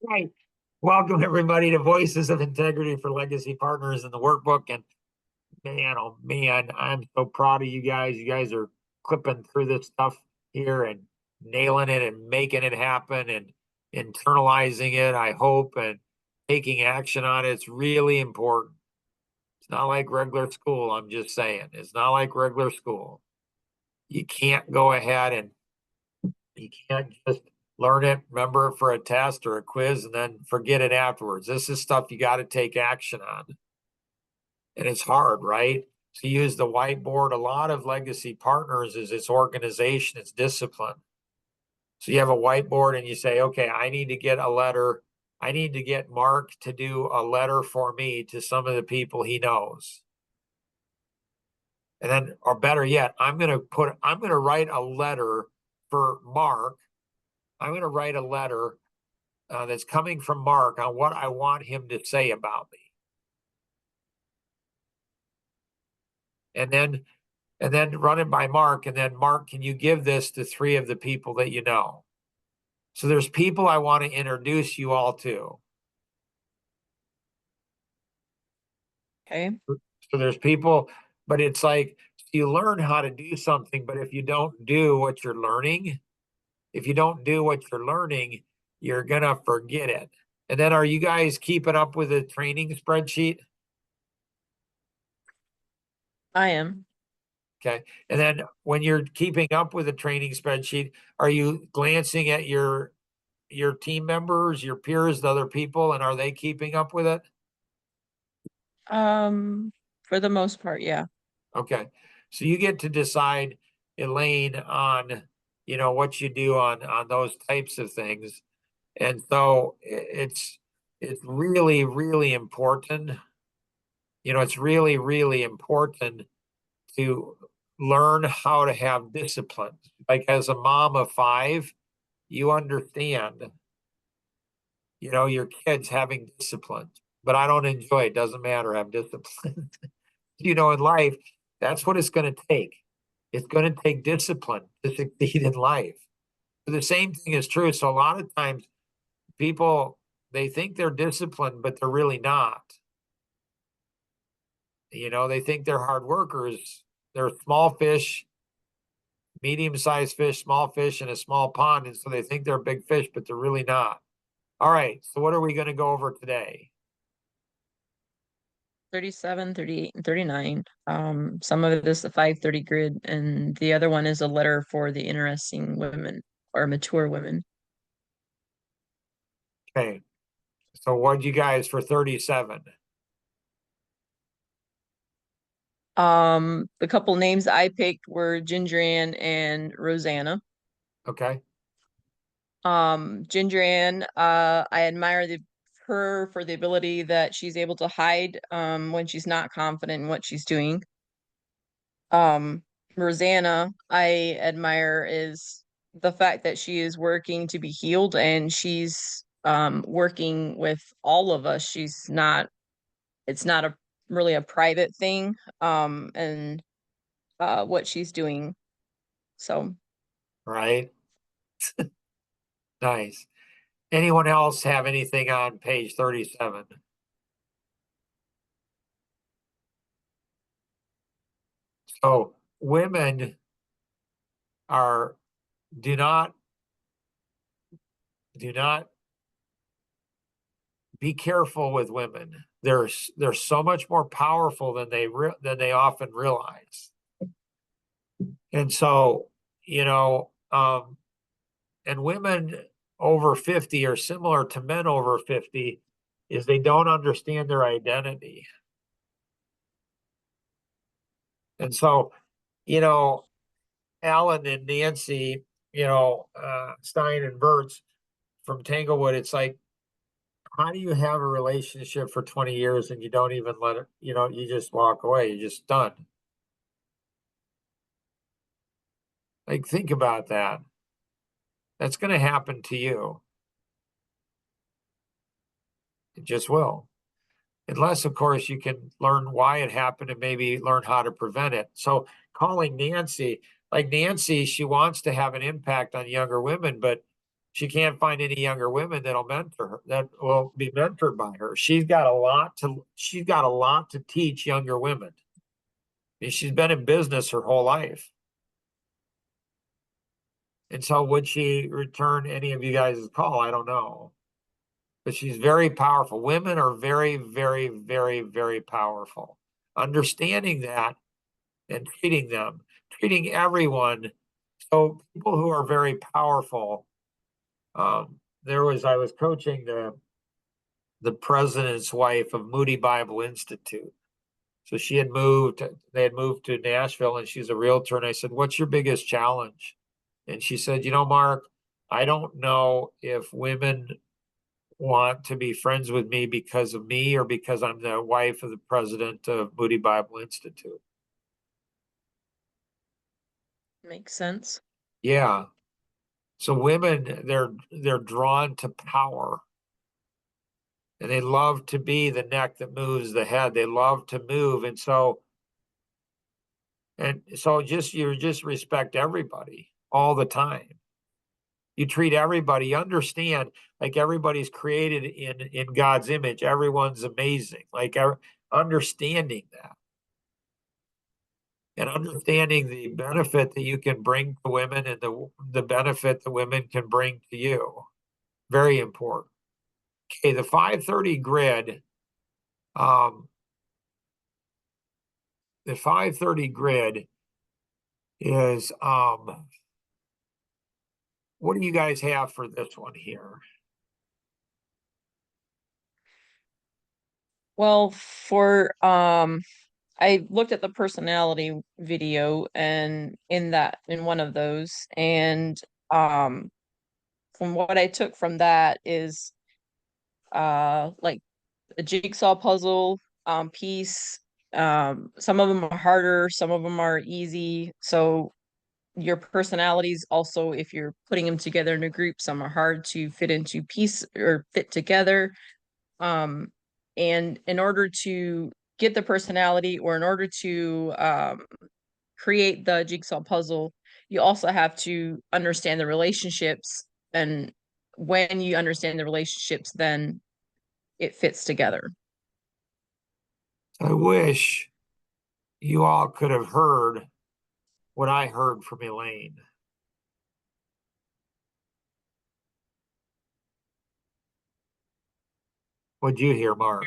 Right. Welcome everybody to Voices of Integrity for Legacy Partners in the Workbook. And man, oh man, I'm so proud of you guys. You guys are clipping through this stuff here and nailing it and making it happen and internalizing it, I hope, and taking action on it. It's really important. It's not like regular school. I'm just saying, it's not like regular school. You can't go ahead and you can't just learn it, remember it for a test or a quiz, and then forget it afterwards. This is stuff you got to take action on. And it's hard, right? So you use the whiteboard. A lot of legacy partners is its organization, its discipline. So you have a whiteboard and you say, okay, I need to get a letter. I need to get Mark to do a letter for me to some of the people he knows. And then, or better yet, I'm going to write a letter for Mark. I'm going to write a letter that's coming from Mark on what I want him to say about me. And then run it by Mark. And then Mark, can you give this to 3 of the people that you know? So there's people I want to introduce you all to. Okay. So there's people, but it's like you learn how to do something, but if you don't do what you're learning, you're gonna forget it. And then are you guys keeping up with the training spreadsheet? I am. Okay. And then when you're keeping up with the training spreadsheet, are you glancing at your team members, your peers, the other people, and are they keeping up with it? For the most part, yeah. Okay. So you get to decide, Elaine, on what you do on those types of things. And so it's really, really important. It's really, really important to learn how to have discipline. Like as a mom of 5, you understand, your kids having discipline, but I don't enjoy it. Doesn't matter. I'm disciplined. In life, that's what it's going to take. It's going to take discipline to succeed in life. The same thing is true. So a lot of times people, they think they're disciplined, but they're really not. They think they're hard workers. They're small fish, medium-sized fish, small fish in a small pond. And so they think they're big fish, but they're really not. All right. So what are we going to go over today? 37, 38, and 39. Some of it is the 530 grid, and the other one is a letter for the interesting women or mature women. Okay. So what'd you guys for 37? The couple names I picked were Ginger Ann and Rosanna. Okay. Ginger Ann, I admire her for the ability that she's able to hide when she's not confident in what she's doing. Um, Rosanna, I admire is the fact that she is working to be healed and she's working with all of us. It's not a really a private thing and what she's doing. So Right. Nice. Anyone else have anything on page 37? So women are do not do not be careful with women. They're so much more powerful than they often realize. And so, and women over 50 are similar to men over 50 is they don't understand their identity. And so, you know, Alan and Nancy, Stein and Bertz from Tanglewood, it's like, how do you have a relationship for 20 years and you don't even let it, you just walk away, you're just done. Like, think about that. That's going to happen to you. It just will. Unless, of course, you can learn why it happened and maybe learn how to prevent it. So calling Nancy, like Nancy, she wants to have an impact on younger women, but She can't find any younger women that'll mentor her, that will be mentored by her. She's got a lot to teach younger women. I mean, she's been in business her whole life. And so would she return any of you guys' call? I don't know. But she's very powerful. Women are very, very, very, very powerful. Understanding that and treating everyone. So people who are very powerful, I was coaching the president's wife of Moody Bible Institute. So they had moved to Nashville, and she's a realtor. And I said, "What's your biggest challenge?" And she said, Mark, I don't know if women want to be friends with me because of me or because I'm the wife of the president of Moody Bible Institute. Makes sense. Yeah. So women, they're drawn to power. And they love to be the neck that moves the head. They love to move. You just respect everybody all the time. You treat everybody, you understand, like everybody's created in God's image. Everyone's amazing. Understanding that and understanding the benefit that you can bring to women and the benefit that women can bring to you. Very important. Okay, the 530 grid. The 530 grid is what do you guys have for this one here? Well, I looked at the personality video and in one of those, and um from what I took from that is like a jigsaw puzzle piece. Some of them are harder, some of them are easy. So your personalities also, if you're putting them together in a group, some are hard to fit into piece or fit together. Um, and in order to get the personality, or in order to create the jigsaw puzzle, you also have to understand the relationships. And when you understand the relationships, then it fits together. I wish you all could have heard what I heard from Elaine. What'd you hear, Mark?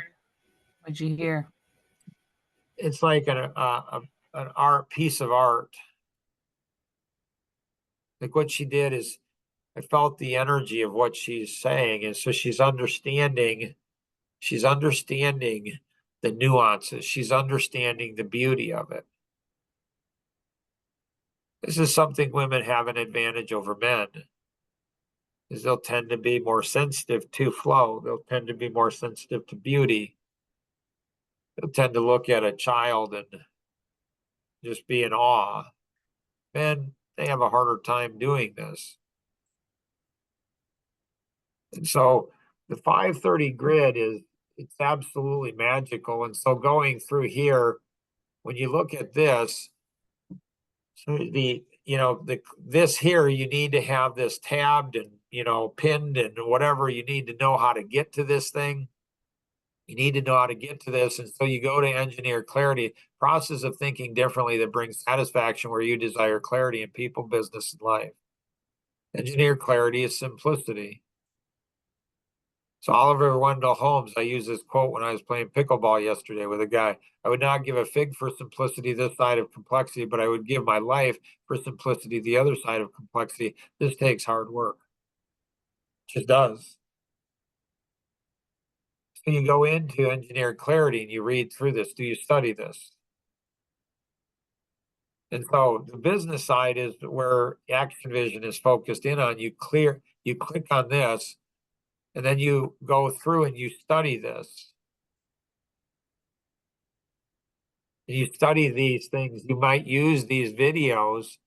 What'd you hear? It's like an art piece of art. Like what she did is I felt the energy of what she's saying. And so she's understanding the nuances. She's understanding the beauty of it. This is something women have an advantage over men, is they'll tend to be more sensitive to flow. They'll tend to be more sensitive to beauty. They'll tend to look at a child and just be in awe. Men, they have a harder time doing this. And so the 530 grid it's absolutely magical. And so going through here, when you look at this, so this here, you need to have this tabbed and, pinned and whatever. You need to know how to get to this thing. You need to know how to get to this. And so you go to engineer clarity, process of thinking differently that brings satisfaction where you desire clarity in people, business, and life. Engineer clarity is simplicity. So Oliver Wendell Holmes, I used this quote when I was playing pickleball yesterday with a guy. I would not give a fig for simplicity this side of complexity, but I would give my life for simplicity the other side of complexity. This takes hard work. It just does. So you go into engineer clarity and you read through this. Do you study this? And so the business side is where Action Vision is focused in on. You click on this, and then you go through and you study this. And you study these things. You might use these videos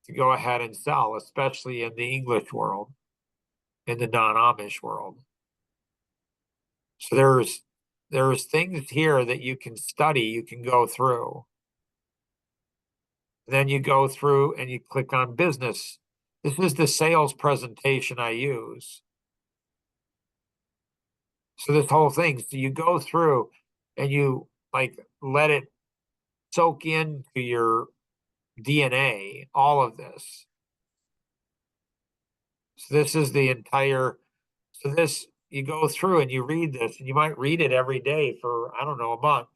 to go ahead and sell, especially in the English world, in the non-Amish world. So there's things here that you can study, you can go through. Then you go through and you click on business. This is the sales presentation I use. So this whole thing, so you go through and you like let it soak into your DNA, all of this. So this is the entire, so this, you go through and you read this, and you might read it every day for, I don't know, a month.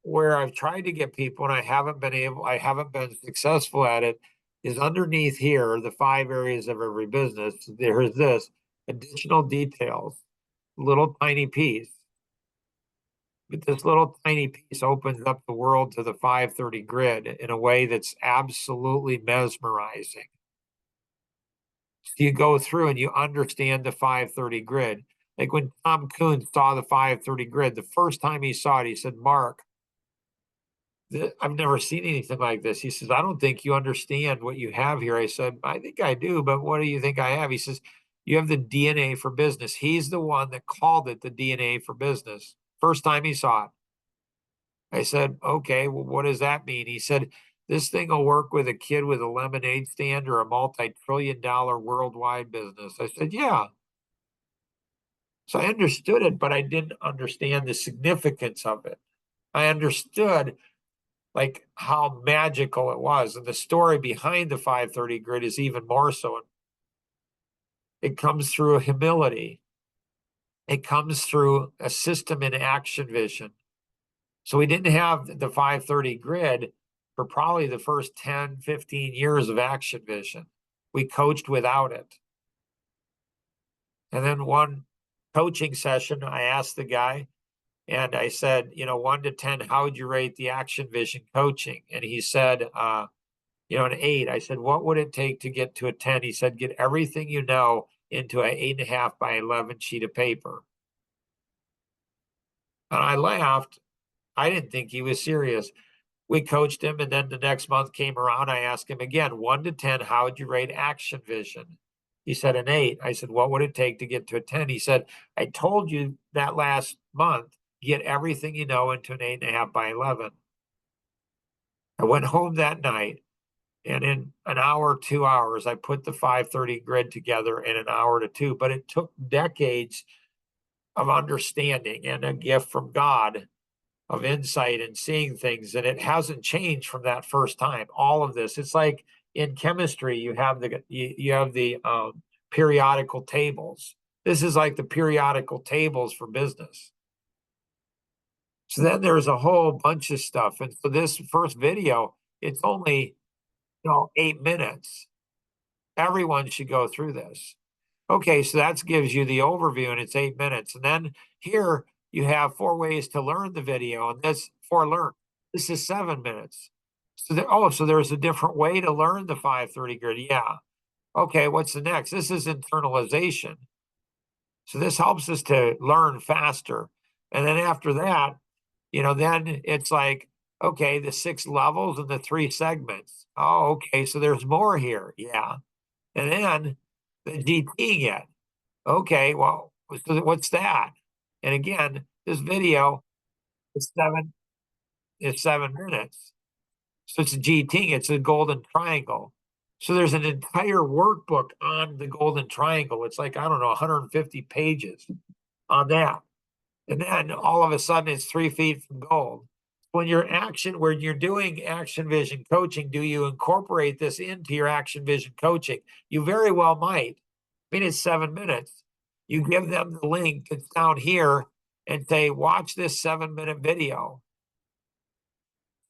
Where I've tried to get people and I haven't been successful at it, is underneath here, the 5 areas of every business. There's this additional details, little tiny piece. But this little tiny piece opens up the world to the 530 grid in a way that's absolutely mesmerizing. So you go through and you understand the 530 grid. Like when Tom Kuhn saw the 530 grid, the first time he saw it, he said, Mark, I've never seen anything like this. He says, I don't think you understand what you have here. I said, I think I do, but what do you think I have? He says, you have the DNA for business. He's the one that called it the DNA for business. First time he saw it. I said, okay, well, what does that mean? He said, this thing will work with a kid with a lemonade stand or a multi-trillion-dollar worldwide business. I said, yeah. So I understood it, but I didn't understand the significance of it. I understood like how magical it was. And the story behind the 530 grid is even more so. It comes through humility. It comes through a system in action vision. So we didn't have the 530 grid for probably the first 10, 15 years of action vision. We coached without it. And then one coaching session, I asked the guy, and I said, 1 to 10, how would you rate the action vision coaching? And he said, an 8. I said, what would it take to get to a 10? He said, get everything you know into an 8.5 by 11 sheet of paper. And I laughed. I didn't think he was serious. We coached him, and then the next month came around. I asked him again, 1 to 10, how would you rate action vision? He said an 8. I said, what would it take to get to a 10? He said, I told you that last month, get everything you know into an 8.5 by 11. I went home that night, and in an hour, 2 hours, I put the 530 grid together in an hour to 2, but it took decades of understanding and a gift from God of insight and seeing things, and it hasn't changed from that first time. All of this, it's like in chemistry, you have the periodical tables. This is like the periodical tables for business. So then there's a whole bunch of stuff, and so this first video, it's only 8 minutes. Everyone should go through this. Okay, so that gives you the overview, and it's 8 minutes, and then here you have 4 ways to learn the video, and this for learn. This is 7 minutes. So so there's a different way to learn the 530 grid. Yeah. Okay, what's the next? This is internalization. So this helps us to learn faster. And then after that, then it's like, okay, the 6 levels and the 3 segments. Oh, okay, so there's more here. Yeah. And then the GTing it. Okay, well, so what's that? And again, this video is 7 minutes. So it's a GT, it's a golden triangle. So there's an entire workbook on the golden triangle. It's like, I don't know, 150 pages on that. And then all of a sudden it's 3 feet from gold. When you're doing action vision coaching, do you incorporate this into your action vision coaching? You very well might. I mean, it's 7 minutes. You give them the link that's down here and say, watch this 7-minute video.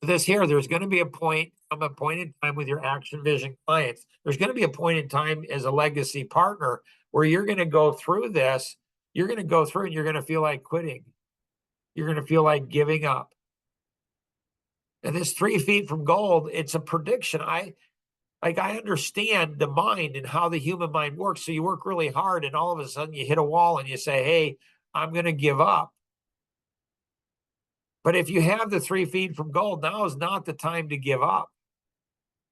There's going to be a point in time with your action vision clients. There's going to be a point in time as a legacy partner where you're going to go through this. You're going to go through and you're going to feel like quitting. You're going to feel like giving up. And this 3 feet from gold, it's a prediction. I understand the mind and how the human mind works. So you work really hard and all of a sudden you hit a wall and you say, hey, I'm going to give up. But if you have the 3 feet from gold, now is not the time to give up.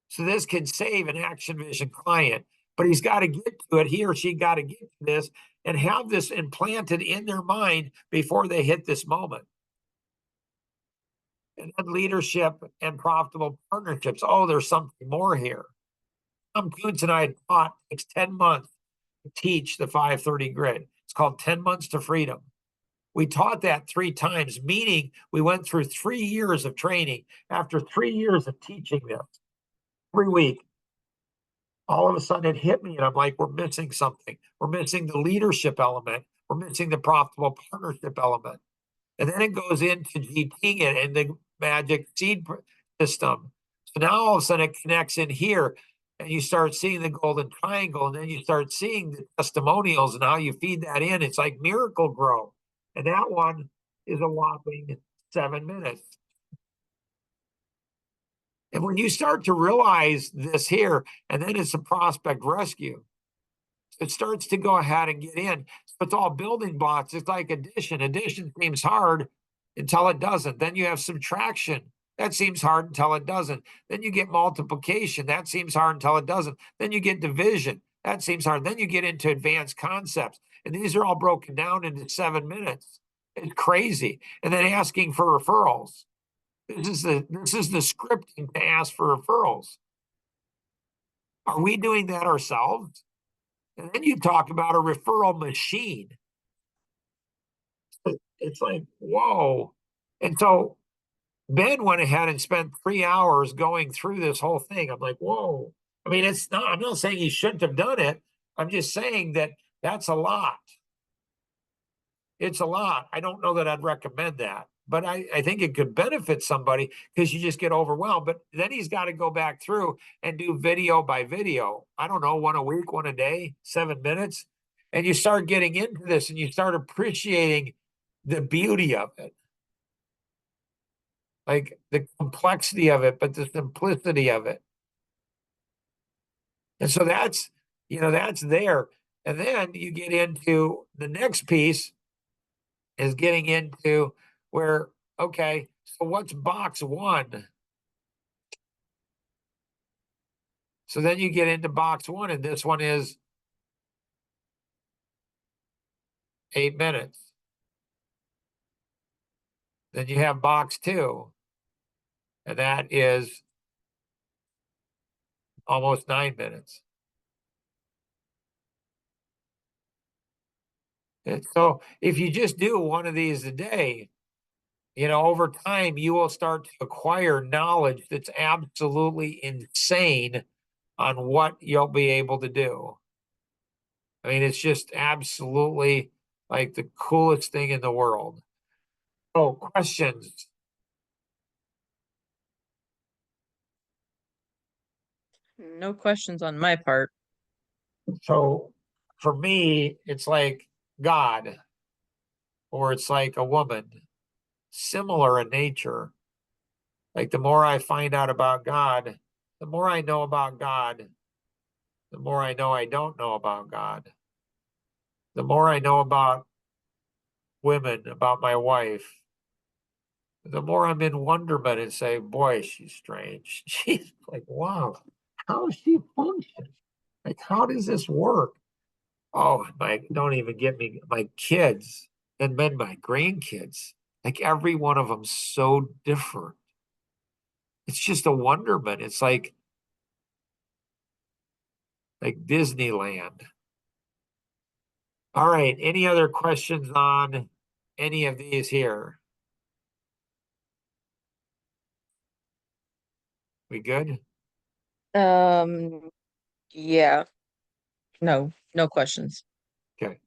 So this can save an action vision client, but he's got to get to it. He or she got to get to this and have this implanted in their mind before they hit this moment. And then leadership and profitable partnerships. Oh, there's something more here. Tom Kuntz and I had taught, it's 10 months to teach the 530 grid. It's called 10 months to freedom. We taught that 3 times, meaning we went through 3 years of training. After 3 years of teaching this every week, all of a sudden it hit me, and I'm like, we're missing something. We're missing the leadership element. We're missing the profitable partnership element. And then it goes into GTing it and the magic seed system. So now all of a sudden it connects in here, and you start seeing the golden triangle, and then you start seeing the testimonials and how you feed that in. It's like Miracle Grow. And that one is a whopping 7 minutes. And when you start to realize this here, and then it's a prospect rescue, it starts to go ahead and get in. So it's all building blocks. It's like addition. Addition seems hard until it doesn't. Then you have subtraction. That seems hard until it doesn't. Then you get multiplication. That seems hard until it doesn't. Then you get division. That seems hard. Then you get into advanced concepts. And these are all broken down into 7 minutes. It's crazy. And then asking for referrals. This is the scripting to ask for referrals. Are we doing that ourselves? And then you talk about a referral machine. It's like, whoa. And so Ben went ahead and spent 3 hours going through this whole thing. I'm like, whoa. I mean, I'm not saying he shouldn't have done it. I'm just saying that that's a lot. It's a lot. I don't know that I'd recommend that, but I think it could benefit somebody because you just get overwhelmed. But then he's got to go back through and do video by video. I don't know, 1 a week, 1 a day, 7 minutes. And you start getting into this and you start appreciating the beauty of it. Like the complexity of it, but the simplicity of it. And so that's, that's there. And then you get into the next piece is getting into where, okay, so what's box 1? So then you get into box 1, and this one is 8 minutes. Then you have box 2, and that is almost 9 minutes. And so if you just do one of these a day, over time, you will start to acquire knowledge that's absolutely insane on what you'll be able to do. I mean, it's just absolutely like the coolest thing in the world. Oh, questions? No questions on my part. So for me, it's like God, or it's like a woman, similar in nature. Like the more I find out about God, the more I know about God, the more I know I don't know about God. The more I know about women, about my wife, the more I'm in wonderment and say, boy, she's strange. She's like, wow, how does she function? Like, how does this work? Oh, don't even get me, my kids and then my grandkids, like every one of them so different. It's just a wonderment. It's like Disneyland. All right. Any other questions on any of these here? We good? Yeah. No questions. Okay.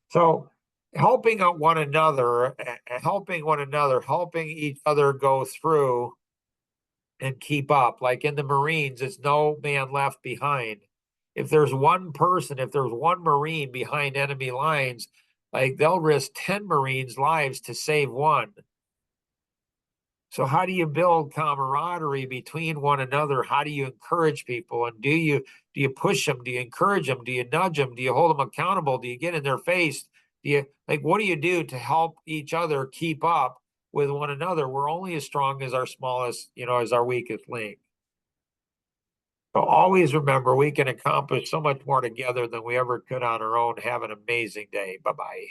So helping one another, helping each other go through and keep up. Like in the Marines, it's no man left behind. If there's one Marine behind enemy lines, like they'll risk 10 Marines' lives to save one. So how do you build camaraderie between one another? How do you encourage people? And do you push them? Do you encourage them? Do you nudge them? Do you hold them accountable? Do you get in their face? What do you do to help each other keep up with one another? We're only as strong as our smallest, as our weakest link. So always remember, we can accomplish so much more together than we ever could on our own. Have an amazing day. Bye-bye.